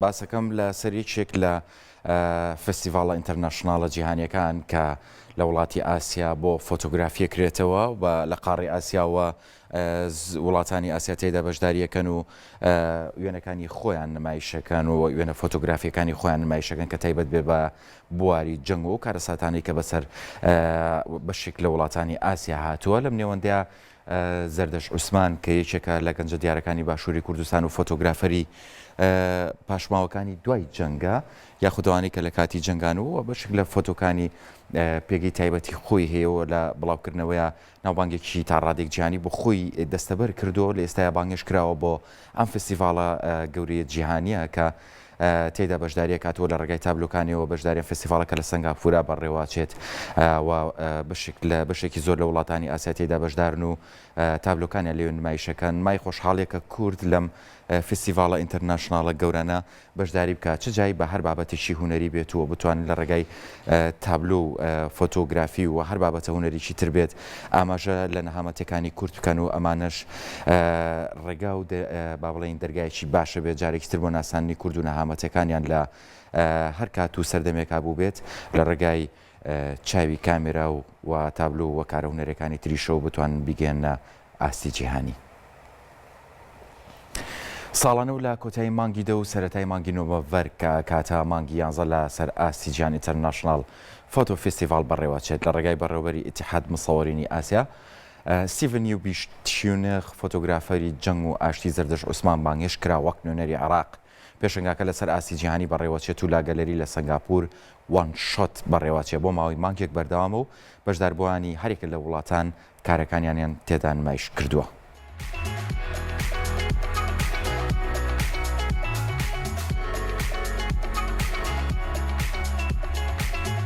باسەکەم لە سەرێکێک لە فستیڤالە ئینتەرنەشناڵە جیهانیەکان کە لە وڵاتی ئاسیا بۆ فۆتۆگرافیە کرێتەوە و لە قاڕی ئاسیاوە وڵاتانی ئاسیا تێدا بەشداریەکەن و وێنەکانی خۆیان نمایشەکەن و وێنە فۆتۆگرافیەکانی خۆیان نمایشەکەن کە تایبەت بێ بە بواری جەنگ و کارەساتانی کە بەسەر بەشێک لە وڵاتانی ئاسیا هاتووە لەم نێوەندەیە زەردەش عوسمان کە یەکێکە لە گەنجە دیارەکانی باشووری کوردستان و فۆتۆگرافەری پاشماوەکانی دوای جەنگە یاخودەوانی کە لە کاتی جەنگان و بەشێک لە فۆتۆکانی پێگەی تایبەتی خۆی هەیەەوە لە بڵاوکردنەوەیە ناوبانگێکی تا ڕادێک جیهانی بۆ خۆی دەستەبەر کردو لە ئێستایا بانگش کراوە بۆ ئەم فستیڤالە گەورەیە جیهانیە کە تێدا بەشداریە کاتەوە لە ڕێگای تابلۆکانیەوە بەشداریە فستیڤالەکە لە سنگاپورە بەڕێواچێت و بەشێکی زۆر لە وڵاتانی ئاسیا تێدا بەشدارن و تابلۆکانیان لێ نمایشەکەن مای خۆشحاڵێکە کورد لەم فستیڤالە ئینتەرنەشناڵە گەورانە بەشداری بکات چ جای بە هەر بابەتێکی هوەری بێتەوە بتوانن لە ڕێگای تابلۆ و فۆتۆگرافی و هەر بابەتە هوەریی تر بێت ئاماژە لە نەهامەتەکانی کورد بکەن و ئەمانش ڕێگا و با بڵێن دەرگایەکی باشە بێت جارێکی تر بۆ ناسانی کورد و نەهامەتەکانیان لە هەر کات و سەردەمێکا بوو بێت لە ڕێگای چاوی کامێرا و تابلۆ و کارە هوەرەکانی تریشەوە بتوانن بیگەێنە ئاستی جیهانی. ساڵانە و لە کۆتایی مانگی دە و سەرەتای مانگی نۆڤەمبەر کە کاتە مانگی 11 لە سەر ئاستی جیهانی ئینتەرنەشناڵ فۆتۆ فستیڤال بەڕێوەچێت لە ڕێگای بەڕێوەبەری ئیتیحاد مصەوەرینی ئاسیا ستیڤن یوبیشتیونێخ فۆتۆگرافەری جەنگ و ئاشتی زەردەش عوسمان بانگێش کرا وەک نوێنەری عێراق پێشنگاکە لەسەر ئاستی جیهانی بەڕێوەچێت و لا گەلەری لە سنگاپور وان شۆت بەڕێوەچێت بۆ ماوەی مانگێک بەردەوامە و بەشداربووانی هەرێکە لە وڵاتان کارەکانیان تێدا نمایش کردووە.